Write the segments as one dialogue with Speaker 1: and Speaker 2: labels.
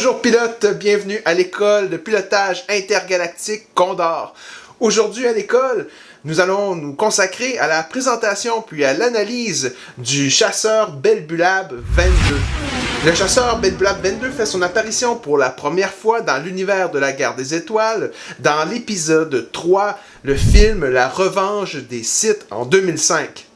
Speaker 1: Bonjour pilote, bienvenue à l'école de pilotage intergalactique Condor. Aujourd'hui à l'école, nous allons nous consacrer à la présentation puis à l'analyse du chasseur Belbulab 22. Le chasseur Belbulab 22 fait son apparition pour la première fois dans l'univers de la guerre des étoiles dans l'épisode 3, le film La Revanche des Sith en 2005.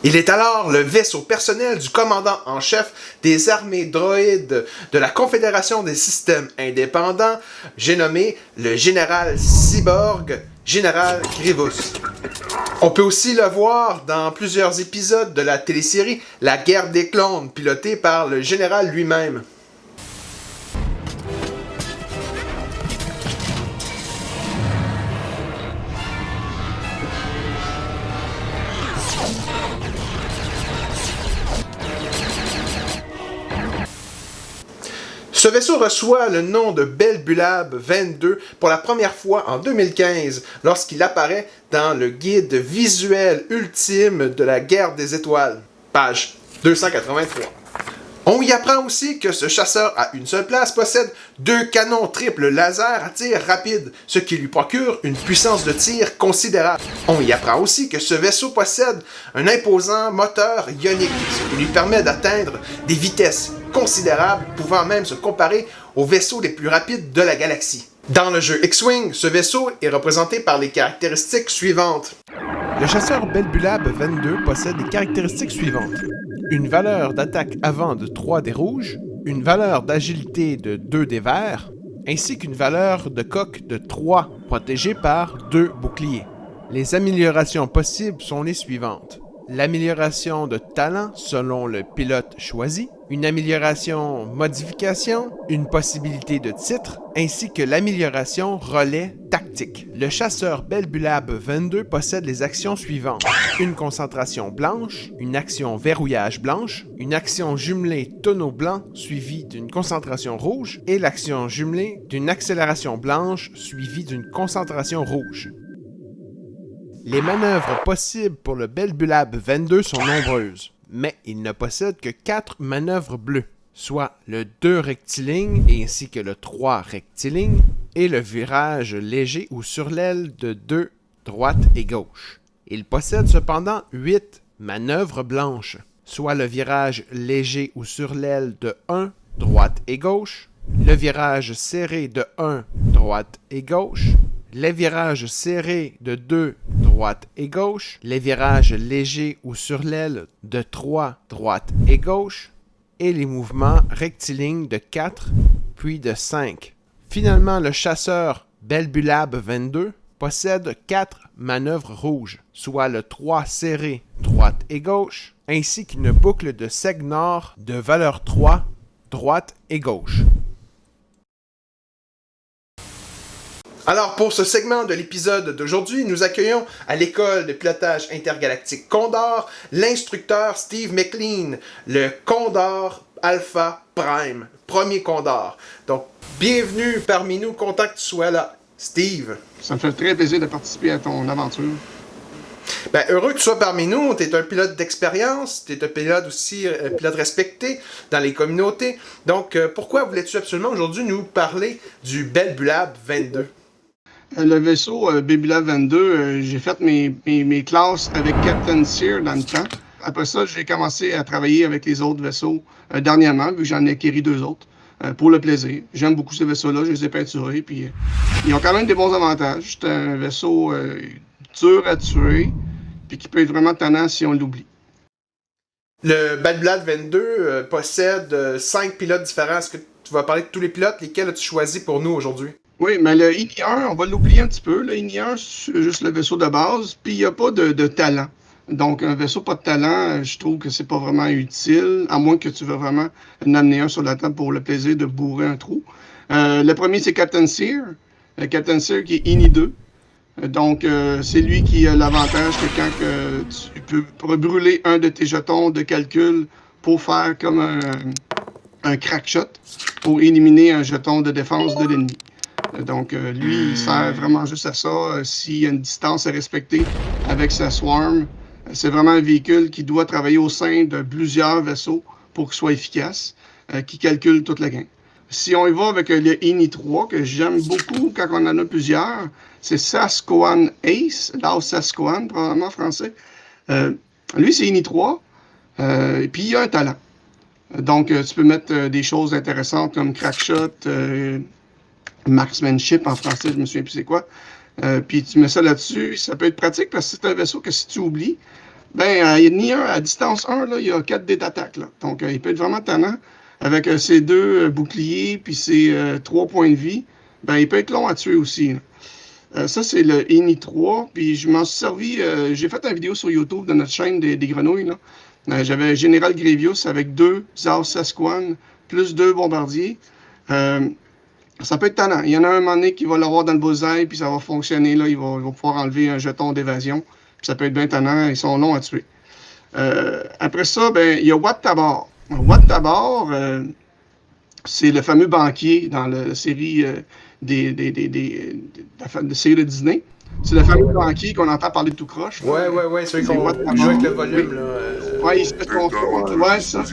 Speaker 1: Il est alors le vaisseau personnel du commandant en chef des armées droïdes de la Confédération des systèmes indépendants, j'ai nommé le général cyborg, Général Grievous. On peut aussi le voir dans plusieurs épisodes de la télésérie La Guerre des clones, pilotée par le général lui-même. Ce vaisseau reçoit le nom de Belbulab 22 pour la première fois en 2015 lorsqu'il apparaît dans le guide visuel ultime de la guerre des étoiles, page 283. On y apprend aussi que ce chasseur à une seule place possède 2 canons triple laser à tir rapide, ce qui lui procure une puissance de tir considérable. On y apprend aussi que ce vaisseau possède un imposant moteur ionique, ce qui lui permet d'atteindre des vitesses considérables, pouvant même se comparer aux vaisseaux les plus rapides de la galaxie. Dans le jeu X-Wing, ce vaisseau est représenté par les caractéristiques suivantes. Le chasseur Belbulab 22 possède les caractéristiques suivantes. Une valeur d'attaque avant de 3 des rouges, une valeur d'agilité de 2 des verts, ainsi qu'une valeur de coque de 3 protégée par 2 boucliers. Les améliorations possibles sont les suivantes. L'amélioration de talent selon le pilote choisi, une amélioration modification, une possibilité de titre, ainsi que l'amélioration relais tactique. Le chasseur Belbulab 22 possède les actions suivantes. Une concentration blanche, une action verrouillage blanche, une action jumelée tonneau blanc suivie d'une concentration rouge et l'action jumelée d'une accélération blanche suivie d'une concentration rouge. Les manœuvres possibles pour le Belbulab 22 sont nombreuses, mais il ne possède que 4 manœuvres bleues, soit le 2 rectiligne ainsi que le 3 rectiligne, et le virage léger ou sur l'aile de 2 droite et gauche. Il possède cependant 8 manœuvres blanches, soit le virage léger ou sur l'aile de 1 droite et gauche, le virage serré de 1 droite et gauche, les virages serrés de 2 droite et gauche, les virages légers ou sur l'aile de 3 droite et gauche, et les mouvements rectilignes de 4 puis de 5. Finalement, le chasseur Belbulab 22 possède 4 manœuvres rouges, soit le 3 serré droite et gauche, ainsi qu'une boucle de seg nord de valeur 3 droite et gauche. Alors, pour ce segment de l'épisode d'aujourd'hui, nous accueillons à l'école de pilotage intergalactique Condor l'instructeur Steve McLean, le Condor Alpha Prime, premier Condor. Donc, bienvenue parmi nous, content que tu sois là. Steve.
Speaker 2: Ça me fait très plaisir de participer à ton aventure.
Speaker 1: Ben, heureux que tu sois parmi nous. Tu es un pilote d'expérience, tu es un pilote aussi pilote respecté dans les communautés. Donc, pourquoi voulais-tu absolument aujourd'hui nous parler du Belbulab 22?
Speaker 2: Le vaisseau Belbulab 22, j'ai fait mes classes avec Captain Sear dans le temps. Après ça, j'ai commencé à travailler avec les autres vaisseaux dernièrement, vu que j'en ai acquis 2 autres, pour le plaisir. J'aime beaucoup ces vaisseaux-là, je les ai peinturés, puis ils ont quand même des bons avantages. C'est un vaisseau dur à tuer, puis qui peut être vraiment tannant si on l'oublie.
Speaker 1: Le Belbulab 22 possède 5 pilotes différents. Est-ce que tu vas parler de tous les pilotes? Lesquels as-tu choisi pour nous aujourd'hui?
Speaker 2: Oui, mais le INI-1, on va l'oublier un petit peu. Le INI-1, c'est juste le vaisseau de base, puis il n'y a pas de talent. Donc, un vaisseau pas de talent, je trouve que c'est pas vraiment utile, à moins que tu veux vraiment en amener un sur la table pour le plaisir de bourrer un trou. Le premier, c'est Captain Sear. Captain Sear qui est INI 2. Donc, c'est lui qui a l'avantage que quand tu peux brûler un de tes jetons de calcul pour faire comme un crack shot, pour éliminer un jeton de défense de l'ennemi. Donc, lui, il sert vraiment juste à ça. S'il y a une distance à respecter avec sa swarm, c'est vraiment un véhicule qui doit travailler au sein de plusieurs vaisseaux pour qu'il soit efficace, qui calcule toute la game. Si on y va avec le INI 3, que j'aime beaucoup quand on en a plusieurs, c'est Saskoan Ace, là Saskoan, probablement en français. Lui, c'est INI 3, et puis il a un talent. Donc, tu peux mettre des choses intéressantes comme Crackshot, Marksmanship en français, je me souviens plus c'est quoi. Puis tu mets ça là-dessus, ça peut être pratique parce que c'est un vaisseau que si tu oublies, ben, il n'y a ni un à distance 1, là, il y a 4 dés d'attaque. Donc, il peut être vraiment tannant. Avec ses 2 boucliers puis ses 3 points de vie, ben, il peut être long à tuer aussi. Ça, c'est le INI 3. Puis je m'en suis servi, j'ai fait une vidéo sur YouTube de notre chaîne des grenouilles. J'avais Général Grievous avec 2 Zao Sasquan plus 2 bombardiers. Ça peut être tannant. Il y en a un moment donné qui va l'avoir dans le bullseye, puis ça va fonctionner. Là, il va pouvoir enlever un jeton d'évasion. Puis ça peut être bien tannant. Ils sont longs à tuer. Après ça, ben, il y a Wat Tabar. Wat Tabar, c'est le fameux banquier dans la série de série de Disney. C'est le fameux banquier qu'on entend parler de tout croche.
Speaker 1: Ouais, celui qu'on joue avec le volume.
Speaker 2: Oui.
Speaker 1: Là,
Speaker 2: Ouais, il se met son son. Ouais, ça.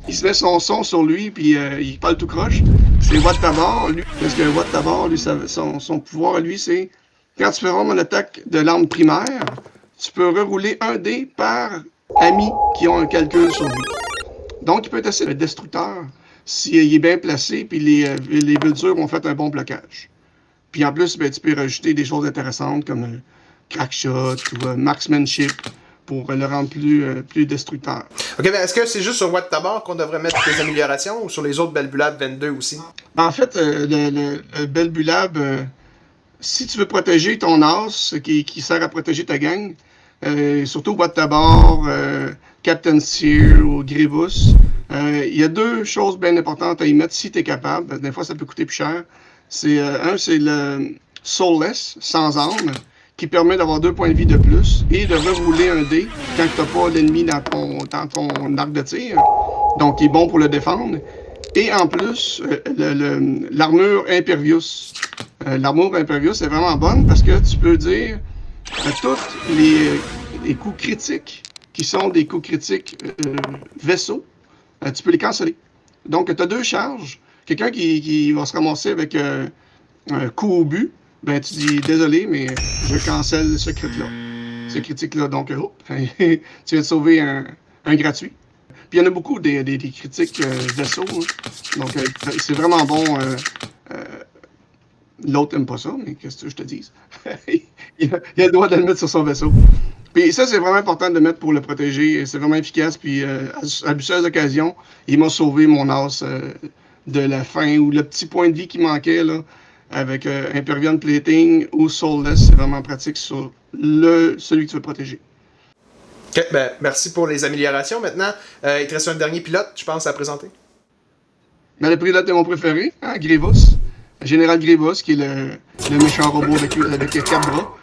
Speaker 2: Il se met son son sur lui, puis il parle tout croche. C'est Wat Tabar, lui. Parce que Wat Tabar, lui, son pouvoir, lui, c'est quand tu fais vraiment l'attaque de l'arme primaire, tu peux rerouler un dé par ami qui ont un calcul sur lui. Donc, il peut être assez destructeur s'il est bien placé, puis les vultures ont fait un bon blocage. Puis en plus, ben, tu peux rajouter des choses intéressantes comme Crackshot ou Marksmanship pour le rendre plus destructeur.
Speaker 1: Ok, mais est-ce que c'est juste sur Wat Tabar qu'on devrait mettre des améliorations ou sur les autres Belbulab 22 aussi?
Speaker 2: En fait, le Belbulab, si tu veux protéger ton as qui sert à protéger ta gang, surtout Wat Tabar, Captain Sear ou Grievous, il y a 2 choses bien importantes à y mettre si tu es capable. Des fois, ça peut coûter plus cher. C'est le Soulless, sans arme, qui permet d'avoir 2 points de vie de plus et de rerouler un dé quand tu n'as pas l'ennemi dans ton arc de tir. Donc, il est bon pour le défendre. Et en plus, l'armure Impervious. L'armure Impervious est vraiment bonne parce que tu peux dire tous les coups critiques qui sont des coups critiques vaisseaux, tu peux les canceller. Donc, tu as 2 charges. Quelqu'un qui va se ramasser avec un coup au but, ben tu dis désolé, mais je cancelle ce crit-là. Ce critique-là. Donc, tu viens de sauver un gratuit. Puis il y en a beaucoup des critiques vaisseaux. Hein. Donc, c'est vraiment bon. L'autre n'aime pas ça, mais qu'est-ce que je te dise? Il a le droit de le mettre sur son vaisseau. Puis ça, c'est vraiment important de le mettre pour le protéger. C'est vraiment efficace. Puis à plusieurs occasions, il m'a sauvé mon as de la fin ou le petit point de vie qui manquait là, avec Impervious Plating ou Soulless. C'est vraiment pratique sur celui que tu veux protéger.
Speaker 1: Ok, ben merci pour les améliorations. Maintenant, il te reste un dernier pilote, je pense, à présenter.
Speaker 2: Mais le pilote est mon préféré, hein, Grievous. Général Grievous, qui est le méchant robot avec 4 bras.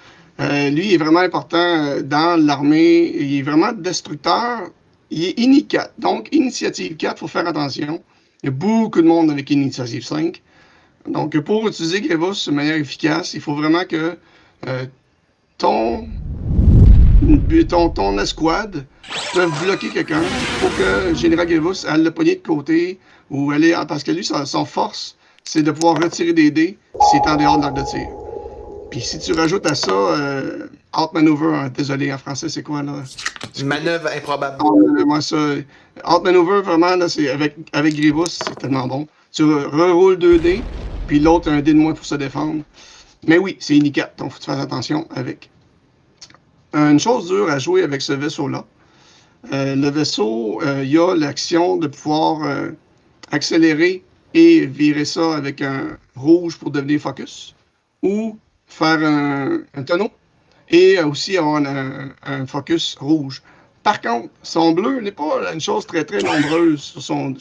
Speaker 2: Lui, il est vraiment important dans l'armée. Il est vraiment destructeur. Il est INI 4. Donc, initiative 4, il faut faire attention. Il y a beaucoup de monde avec initiative 5. Donc, pour utiliser Grievous de manière efficace, il faut vraiment que ton escouade peut bloquer quelqu'un pour que Général Grievous aille le poignet de côté ou aller. Parce que lui, son force, c'est de pouvoir retirer des dés s'il est en dehors de l'arc de tir. Puis si tu rajoutes à ça Outmaneuver, hein, désolé, en français, c'est quoi là?
Speaker 1: Manœuvre improbable.
Speaker 2: Moi, ça, Outmaneuver, vraiment, là, c'est avec Grievous, c'est tellement bon. Tu reroules 2 dés, puis l'autre a un dé de moins pour se défendre. Mais oui, c'est INI 4, donc il faut que tu fasses attention avec. Une chose dure à jouer avec ce vaisseau-là. Le vaisseau, il y a l'action de pouvoir accélérer et virer ça avec un rouge pour devenir focus, ou faire un tonneau et aussi avoir un focus rouge. Par contre, son bleu n'est pas une chose très très nombreuse son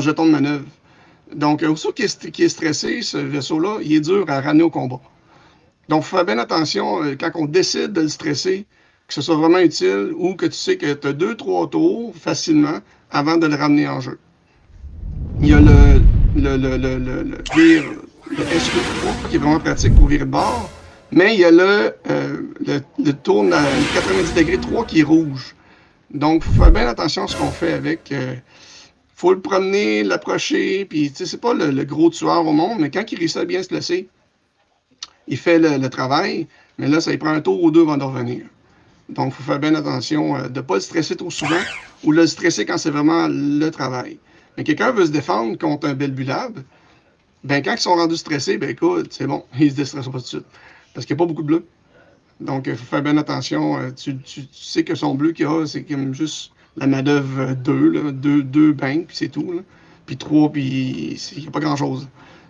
Speaker 2: jeton de manœuvre. Donc, aussitôt qu'il est stressé, ce vaisseau-là, il est dur à ramener au combat. Donc, il faut faire bien attention quand on décide de le stresser, que ce soit vraiment utile ou que tu sais que tu as 2-3 tours facilement avant de le ramener en jeu. Il y a le vire, le SQ3 qui est vraiment pratique pour virer de bord, mais il y a le tourne à 90 degrés 3 qui est rouge. Donc, il faut faire bien attention à ce qu'on fait avec. Faut le promener, l'approcher, puis tu sais, c'est pas le gros tueur au monde, mais quand il réussit à bien se placer, il fait le travail, mais là, ça lui prend un tour ou deux avant de revenir. Donc, il faut faire bien attention de ne pas le stresser trop souvent ou le stresser quand c'est vraiment le travail. Mais quelqu'un veut se défendre contre un Belbulab, ben quand ils sont rendus stressés, ben écoute, c'est bon, ils ne se déstressent pas tout de suite. Parce qu'il n'y a pas beaucoup de bleu. Donc, il faut faire bien attention. Tu sais que son bleu qu'il a, c'est comme juste la manœuvre 2, deux banks, puis c'est tout. Là. Puis 3, puis il n'y a pas grand-chose.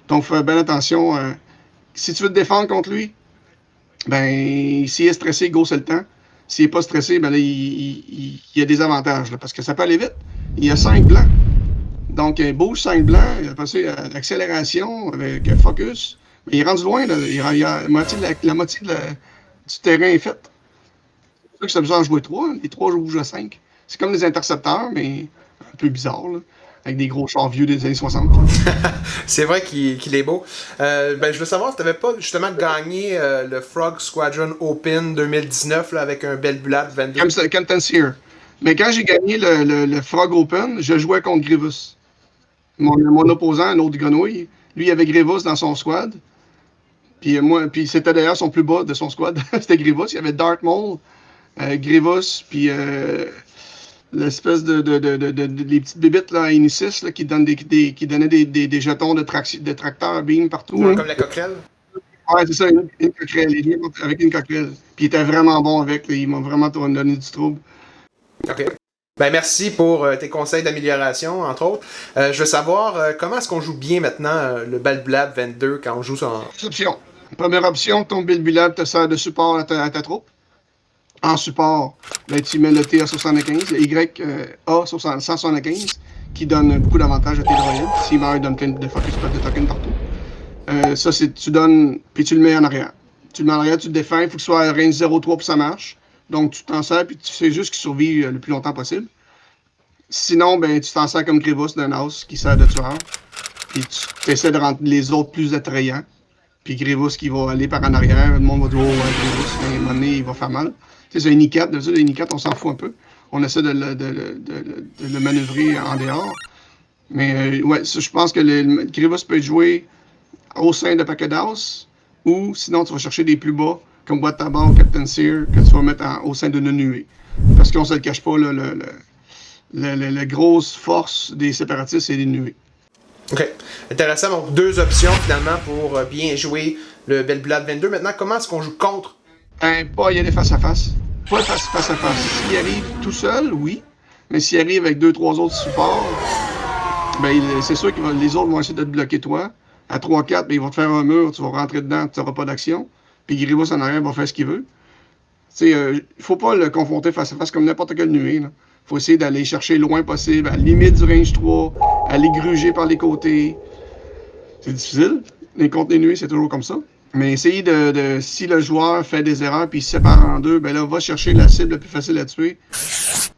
Speaker 2: Donc, il faut faire bien attention. Si tu veux te défendre contre lui, ben, s'il est stressé, go, c'est le temps. S'il n'est pas stressé, ben là, il y a des avantages, là, parce que ça peut aller vite. Il y a 5 blancs. Donc, il bouge 5 blancs, il a passé à l'accélération avec focus. Mais il est rendu loin, là. Il y a la moitié du terrain est faite. C'est pour ça que ça besoin de jouer 3. Les 3 bougent à 5. C'est comme des intercepteurs, mais un peu bizarre, là, avec des gros chars vieux des années 60.
Speaker 1: C'est vrai qu'il est beau. Ben, je veux savoir si tu n'avais pas justement gagné le Frog Squadron Open 2019 là, avec un Belbulab 22.
Speaker 2: Comme Captain Sear. Mais quand j'ai gagné le Frog Open, je jouais contre Grievous. Mon opposant, un autre grenouille, lui, il avait Grievous dans son squad. Puis c'était d'ailleurs son plus bas de son squad. C'était Grievous. Il y avait Dark Maul, Grievous, puis l'espèce les petites bébites là, à Inisis là, qui donnaient des jetons de tracteur beam partout.
Speaker 1: Ouais, comme la coquerelle.
Speaker 2: Ouais, c'est ça, une coquerelle. Il vient avec une coquerelle. Puis il était vraiment bon avec. Là, il m'a vraiment donné du trouble.
Speaker 1: OK. Ben merci pour tes conseils d'amélioration, entre autres. Je veux savoir comment est-ce qu'on joue bien maintenant le Belbulab 22 quand on joue en...
Speaker 2: Options. Première option, ton Belbulab te sert de support à ta troupe. En support, ben, tu mets le TA75, le YA175, qui donne beaucoup d'avantages à tes droïdes. S'il meurt, il donne plein de focus de tokens partout. Ça, tu donnes, puis tu le mets en arrière. Tu le mets en arrière, tu le défends, il faut que ce soit à range 0,3 pour que ça marche. Donc, tu t'en sers, puis tu fais juste qu'il survive le plus longtemps possible. Sinon, ben, tu t'en sers comme Grievous d'un os qui sert de tueur. Puis tu essaies de rendre les autres plus attrayants. Puis Grievous qui va aller par en arrière, le monde va dire, oh, ouais, Grievous, à un moment donné, il va faire mal. Tu sais, c'est un I4, d'habitude, un I4, on s'en fout un peu. On essaie de le manœuvrer en dehors. Mais, ouais, je pense que le Grievous peut être joué au sein de Packet House, ou sinon, tu vas chercher des plus bas, comme Boîte Tabac, Captain Sear, que tu vas mettre au sein d'une nuée. Parce qu'on ne se le cache pas, la grosse force des séparatistes, c'est les nuées.
Speaker 1: OK. Intéressant. Donc, 2 options, finalement, pour bien jouer le Belbulab 22. Maintenant, comment est-ce qu'on joue contre?
Speaker 2: Pas y aller face à face. Pas face à face. S'il arrive tout seul, oui. Mais s'il arrive avec 2-3 autres supports, ben, c'est sûr que les autres vont essayer de te bloquer toi. À 3-4, ben, ils vont te faire un mur, tu vas rentrer dedans, tu n'auras pas d'action. Puis Grievous en arrière va faire ce qu'il veut. Il ne faut pas le confronter face à face comme n'importe quelle nuée. Il faut essayer d'aller chercher le loin possible, à la limite du range 3, aller gruger par les côtés. C'est difficile. Les contre les nuées, c'est toujours comme ça. Mais essayer si le joueur fait des erreurs puis il se sépare en deux, ben là, va chercher la cible la plus facile à tuer.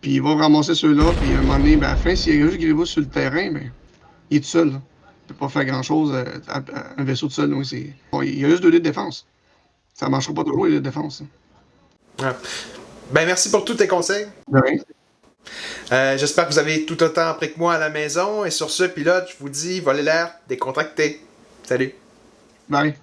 Speaker 2: Puis il va ramasser ceux-là. Puis à un moment donné, ben à la fin, s'il y a juste Grievous sur le terrain, ben il est tout seul. Là. Il ne peut pas faire grand-chose à un vaisseau tout seul. Donc il y a juste 2 dés de défense. Ça ne marchera pas toujours, les dés de défense.
Speaker 1: Ouais. Ben merci pour tous tes conseils.
Speaker 2: Oui.
Speaker 1: J'espère que vous avez tout autant appris que moi à la maison. Et sur ce, pilote, je vous dis, volez l'air, décontracté. Salut.
Speaker 2: Bye.